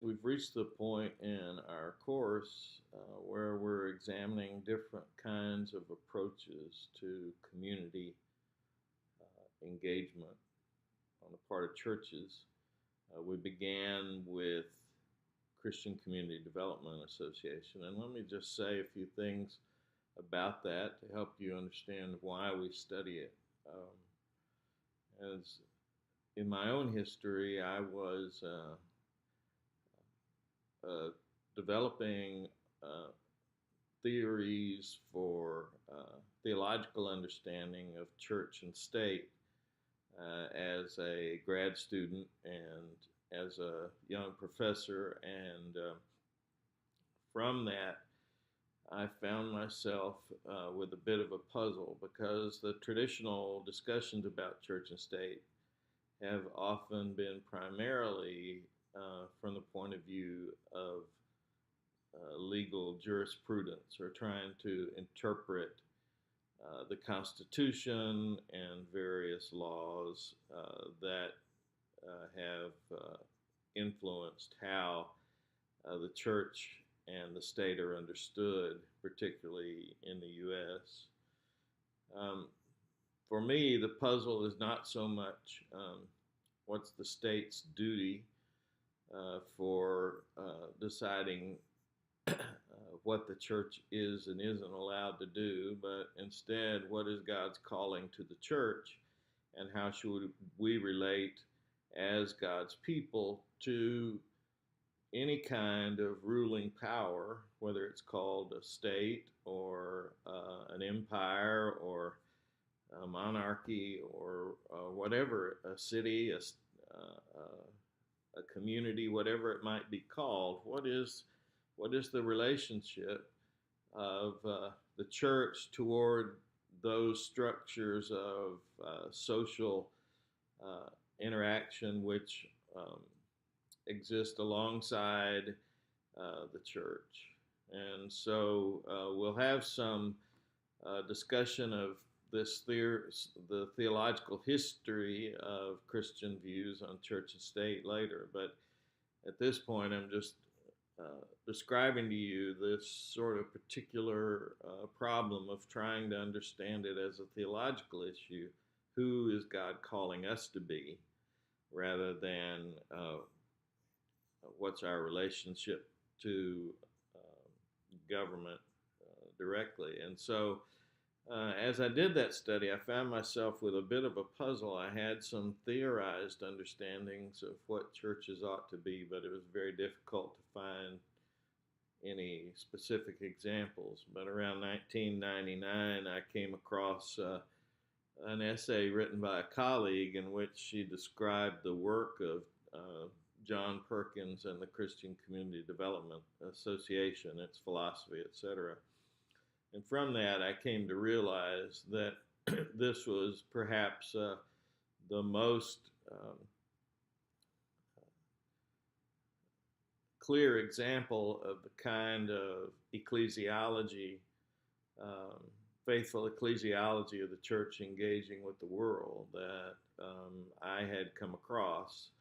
we've reached the point in our course where we're examining different kinds of approaches to community engagement on the part of churches. We began with Christian Community Development Association, and let me just say a few things about that to help you understand why we study it. As in my own history, I was developing theories for theological understanding of church and state as a grad student and as a young professor. And from that, I found myself with a bit of a puzzle because the traditional discussions about church and state have often been primarily from the point of view of legal jurisprudence or trying to interpret the Constitution and various laws that have influenced how the church and the state are understood, particularly in the U.S. For me, the puzzle is not so much what's the state's duty for deciding what the church is and isn't allowed to do, but instead, what is God's calling to the church, and how should we relate as God's people to any kind of ruling power, whether it's called a state or an empire or a monarchy or whatever, a city, a community, whatever it might be called. What is the relationship of the church toward those structures of social interaction which exist alongside the church? And so we'll have some discussion of the theological history of Christian views on church and state later. But at this point, I'm just describing to you this sort of particular problem of trying to understand it as a theological issue. Who is God calling us to be, rather than what's our relationship to government directly? And so as I did that study, I found myself with a bit of a puzzle. I had some theorized understandings of what churches ought to be, but it was very difficult to find any specific examples. But around 1999, I came across an essay written by a colleague in which she described the work of John Perkins and the Christian Community Development Association, its philosophy, etc. And from that, I came to realize that this was perhaps the most clear example of the kind of ecclesiology, faithful ecclesiology of the church engaging with the world that I had come across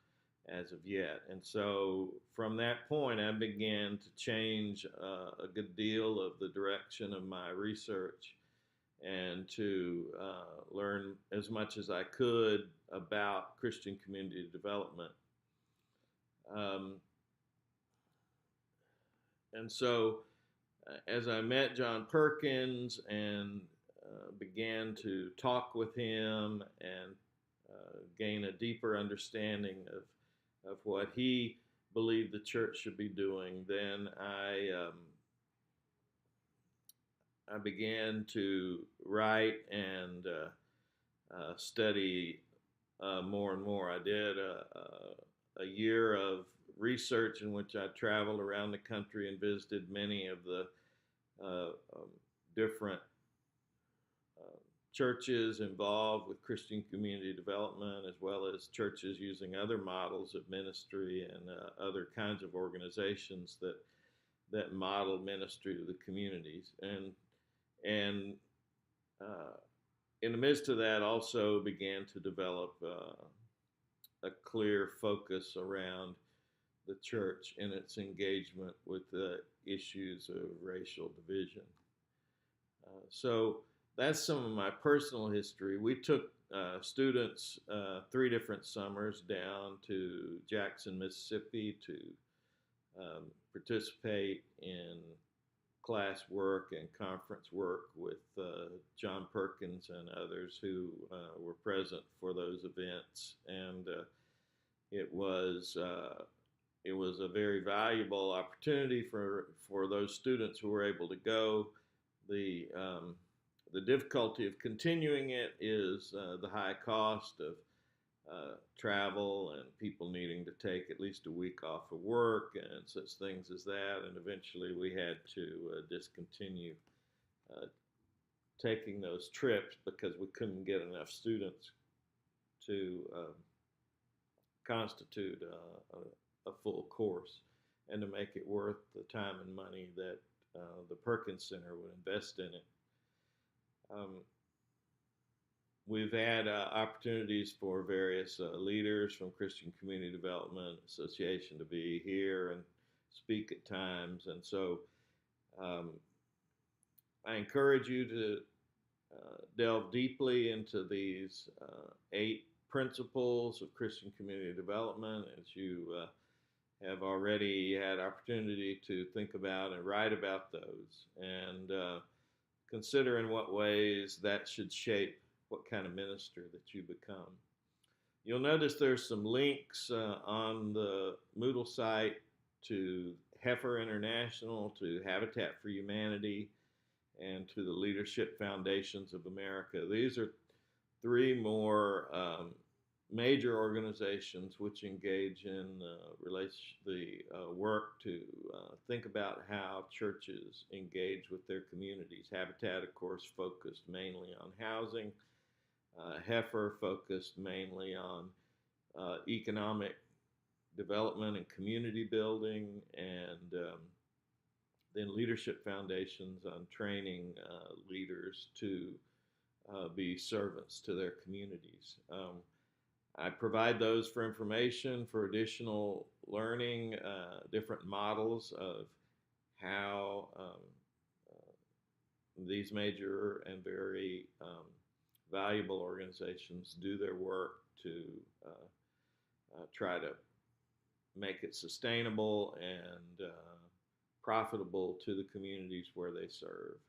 as of yet. And so from that point, I began to change a good deal of the direction of my research and to learn as much as I could about Christian community development. And so as I met John Perkins and began to talk with him and gain a deeper understanding of what he believed the church should be doing, then I began to write and study more and more. I did a year of research in which I traveled around the country and visited many of the different churches involved with Christian community development, as well as churches using other models of ministry and other kinds of organizations that model ministry to the communities. And in the midst of that, also began to develop a clear focus around the church in its engagement with the issues of racial division. So that's some of my personal history. We took students 3 different summers down to Jackson, Mississippi to participate in class work and conference work with John Perkins and others who were present for those events, and it was it was a very valuable opportunity for those students who were able to go. The difficulty of continuing it is the high cost of travel and people needing to take at least a week off of work and such things as that. And eventually we had to discontinue uh, taking those trips because we couldn't get enough students to constitute a full course and to make it worth the time and money that the Perkins Center would invest in it. Um, We've had opportunities for various leaders from Christian Community Development Association to be here and speak at times. And so um, I encourage you to delve deeply into these 8 principles of Christian community development as you have already had opportunity to think about and write about those, and consider in what ways that should shape what kind of minister that you become. You'll notice there's some links on the Moodle site to Heifer International, to Habitat for Humanity, and to the Leadership Foundations of America. These are 3 more major organizations which engage in the work to think about how churches engage with their communities. Habitat, of course, focused mainly on housing. Heifer focused mainly on economic development and community building, and then Leadership Foundations on training leaders to be servants to their communities. I provide those for information, for additional learning, different models of how these major and very valuable organizations do their work to try to make it sustainable and profitable to the communities where they serve.